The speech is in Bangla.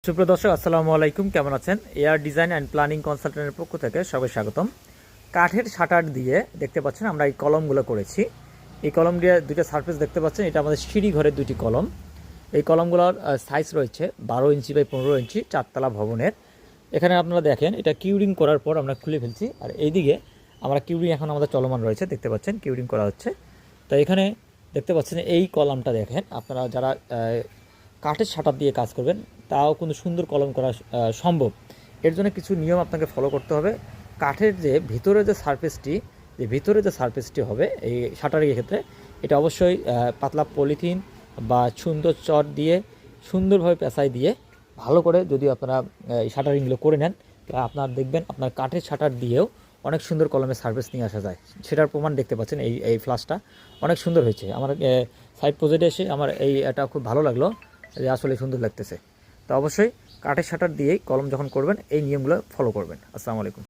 সুপ্রিয় দর্শক, আসসালামু আলাইকুম। কেমন আছেন? এয়ার ডিজাইন অ্যান্ড প্ল্যানিং কনসালটেন্টের পক্ষ থেকে সবাই স্বাগতম। কাঠের শাটার দিয়ে দেখতে পাচ্ছেন আমরা এই কলমগুলো করেছি। এই কলম দিয়ে দুটো সারফেস দেখতে পাচ্ছেন, এটা আমাদের সিঁড়ি ঘরের দুটি কলম। এই কলমগুলোর সাইজ রয়েছে 12 ইঞ্চি বাই 15 ইঞ্চি, চারতলা ভবনের। এখানে আপনারা দেখেন, এটা কিউরিং করার পর আমরা খুলে ফেলছি। আর এইদিকে আমরা কিউরিং এখন আমাদের চলমান রয়েছে, দেখতে পাচ্ছেন কিউরিং করা হচ্ছে। তো এখানে দেখতে পাচ্ছেন এই কলমটা দেখেন, আপনারা যারা কাঠের শাটার দিয়ে কাজ করবেন তাও কিন্তু সুন্দর কলম করা সম্ভব। এর জন্য কিছু নিয়ম আপনাকে ফলো করতে হবে। কাঠের যে ভিতরে যে সারফেসটি হবে এই শাটারের ক্ষেত্রে, এটা অবশ্যই পাতলা পলিথিন বা সুন্দর চট দিয়ে সুন্দরভাবে পেঁচাই দিয়ে ভালো করে যদি আপনারা এই শাটারিংগুলো করে নেন, তাহলে আপনার দেখবেন আপনার কাঠের শাটার দিয়েও অনেক সুন্দর কলমের সার্ভিস নিয়ে আসা যায়। সেটার প্রমাণ দেখতে পাচ্ছেন, এই ফ্লাশটা অনেক সুন্দর হয়েছে। আমার সাইড প্রজেক্টে এসে আমার এটা খুব ভালো লাগলো, যে আসলে সুন্দর লাগতেছে। তো অবশ্যই কাঠের শাটার দিয়েই কলম যখন করবেন এই নিয়মগুলো ফলো করবেন। আসসালামু আলাইকুম।